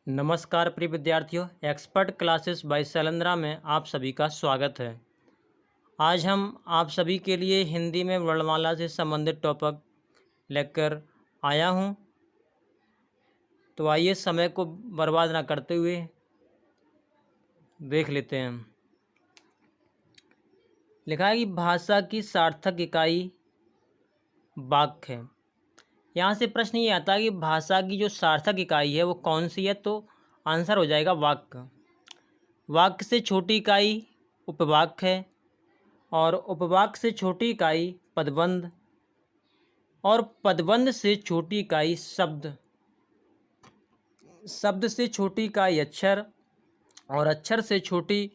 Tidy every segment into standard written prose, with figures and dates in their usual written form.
नमस्कार प्रिय विद्यार्थियों, एक्सपर्ट क्लासेस बाय शैलेंद्रा में आप सभी का स्वागत है। आज हम आप सभी के लिए हिंदी में वर्णमाला से संबंधित टॉपिक लेकर आया हूं। तो आइए समय को बर्बाद ना करते हुए देख लेते हैं। लिखा है कि भाषा की सार्थक इकाई वाक्य है। यहाँ से प्रश्न ये आता है कि भाषा की जो सार्थक इकाई है वो कौन सी है, तो आंसर हो जाएगा वाक्य। वाक्य से छोटी इकाई उपवाक्य है और उपवाक्य से छोटी इकाई पदबंध और पदबंध से छोटी इकाई शब्द। शब्द से छोटी इकाई अक्षर और अक्षर से छोटी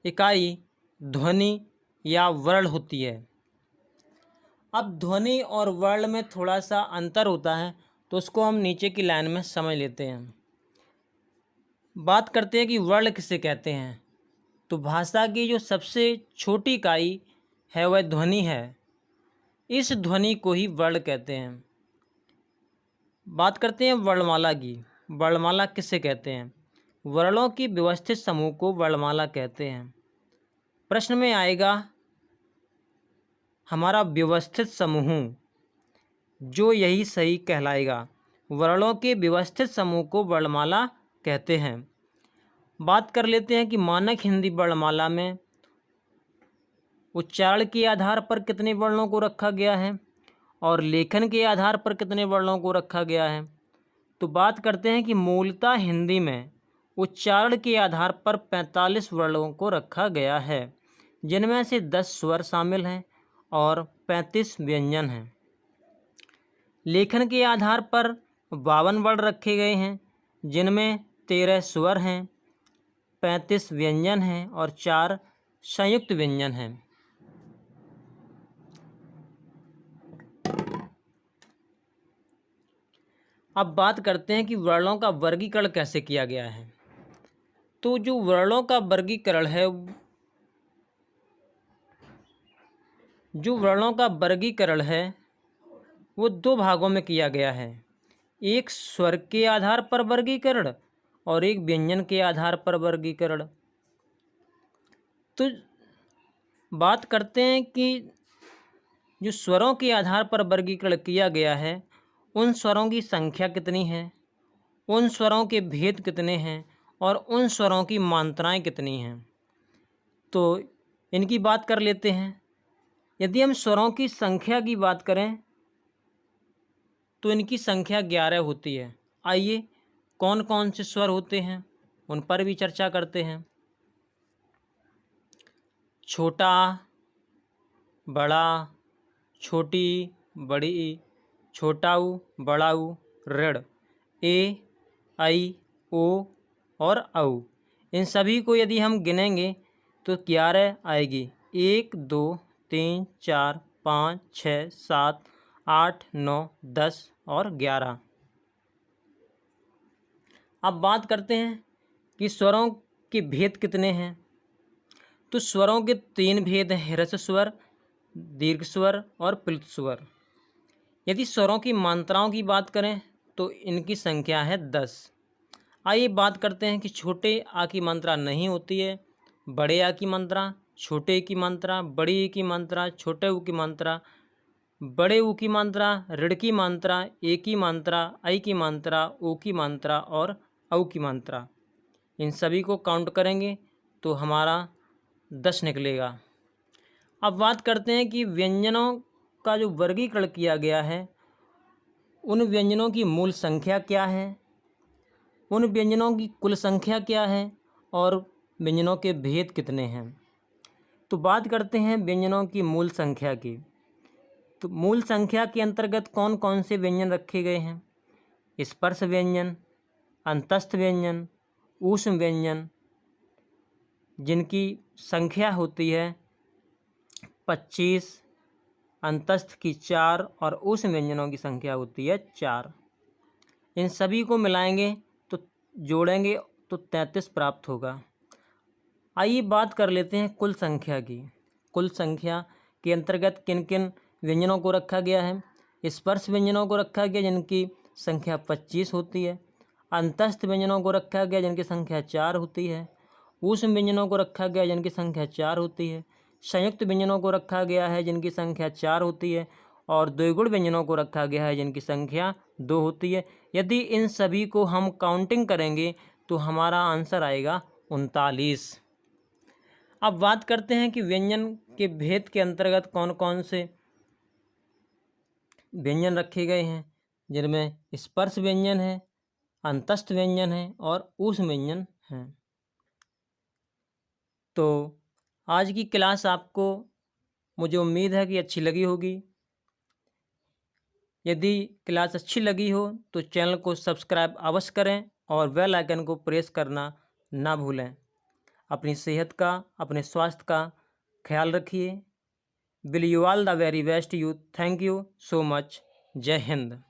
इकाई ध्वनि या वर्ण होती है। अब ध्वनि और वर्ण में थोड़ा सा अंतर होता है, तो उसको हम नीचे की लाइन में समझ लेते हैं। बात करते हैं कि वर्ण किसे कहते हैं। तो भाषा की जो सबसे छोटी इकाई है वह ध्वनि है। इस ध्वनि को ही वर्ण कहते हैं। बात करते हैं वर्णमाला की। वर्णमाला किसे कहते हैं? वर्णों की व्यवस्थित समूह को वर्णमाला कहते हैं। प्रश्न में आएगा हमारा व्यवस्थित समूह, जो यही सही कहलाएगा। वर्णों के व्यवस्थित समूह को वर्णमाला कहते हैं। बात कर लेते हैं कि मानक हिंदी वर्णमाला में उच्चारण के आधार पर कितने वर्णों को रखा गया है और लेखन के आधार पर कितने वर्णों को रखा गया है। तो बात करते हैं कि मूलतः हिंदी में उच्चारण के आधार पर 45 वर्णों को रखा गया है, जिनमें से 10 स्वर शामिल हैं और 35 व्यंजन हैं। लेखन के आधार पर 52 वर्ण रखे गए हैं, जिनमें 13 स्वर हैं, 35 व्यंजन हैं और 4 संयुक्त व्यंजन हैं। अब बात करते हैं कि वर्णों का वर्गीकरण कैसे किया गया है। तो जो वर्णों का वर्गीकरण है, वो 2 भागों में किया गया है। एक स्वर के आधार पर वर्गीकरण और एक व्यंजन के आधार पर वर्गीकरण। तो बात करते हैं कि जो स्वरों के आधार पर वर्गीकरण किया गया है, उन स्वरों की संख्या कितनी है, उन स्वरों के भेद कितने हैं और उन स्वरों की मात्राएं कितनी हैं। तो इनकी बात कर लेते हैं। यदि हम स्वरों की संख्या की बात करें तो इनकी संख्या 11 होती है। आइए कौन कौन से स्वर होते हैं उन पर भी चर्चा करते हैं। छोटा, बड़ा, छोटी, बड़ी, छोटा ऊ, बड़ा ऊ, ऋण, ए, आई, ओ और औ। इन सभी को यदि हम गिनेंगे तो 11 आएगी। 1 2 3 4 5 6 7 8 9 10 और 11। अब बात करते हैं कि स्वरों के भेद कितने हैं। तो स्वरों के 3 भेद हैं, ह्रस्व स्वर, दीर्घ स्वर और प्लुत स्वर। यदि स्वरों की मात्राओं की बात करें तो इनकी संख्या है 10। आइए बात करते हैं कि छोटे आ की मात्रा नहीं होती है, बड़े आ की मात्रा, छोटे की मात्रा, बड़ी ई की मात्रा, छोटे ऊ की मात्रा, बड़े ऊ की मात्रा, ऋण की मात्रा, ए की मात्रा, आई की मात्रा, ओ की मात्रा और औ की मात्रा। इन सभी को काउंट करेंगे तो हमारा 10 निकलेगा। अब बात करते हैं कि व्यंजनों का जो वर्गीकरण किया गया है, उन व्यंजनों की मूल संख्या क्या है, उन व्यंजनों की कुल संख्या क्या है और व्यंजनों के भेद कितने हैं। तो बात करते हैं व्यंजनों की मूल संख्या की। तो मूल संख्या के अंतर्गत कौन कौन से व्यंजन रखे गए हैं? स्पर्श व्यंजन, अंतस्थ व्यंजन, ऊष्म व्यंजन, जिनकी संख्या होती है 25, अंतस्थ की 4 और ऊष्म व्यंजनों की संख्या होती है 4। इन सभी को मिलाएंगे तो जोड़ेंगे तो 33 प्राप्त होगा। आइए बात कर लेते हैं कुल संख्या की। कुल संख्या के अंतर्गत किन किन व्यंजनों को रखा गया है? स्पर्श व्यंजनों को रखा गया, जिनकी संख्या 25 होती है। अंतस्थ व्यंजनों को रखा गया जिनकी संख्या 4 होती है। ऊष्म व्यंजनों को रखा गया जिनकी संख्या 4 होती है। संयुक्त व्यंजनों को रखा गया है जिनकी संख्या 4 होती है। और द्विगुण व्यंजनों को रखा गया है जिनकी संख्या 2 होती है। यदि इन सभी को हम काउंटिंग करेंगे तो हमारा आंसर आएगा 39। अब बात करते हैं कि व्यंजन के भेद के अंतर्गत कौन कौन से व्यंजन रखे गए हैं, जिनमें स्पर्श व्यंजन है, अंतस्थ व्यंजन है और ऊष्म व्यंजन है। तो आज की क्लास आपको, मुझे उम्मीद है कि अच्छी लगी होगी। यदि क्लास अच्छी लगी हो तो चैनल को सब्सक्राइब अवश्य करें और बेल आइकन को प्रेस करना ना भूलें। अपनी सेहत का, अपने स्वास्थ्य का ख्याल रखिए। Will you all the very best youth. Thank you so much. जय हिंद।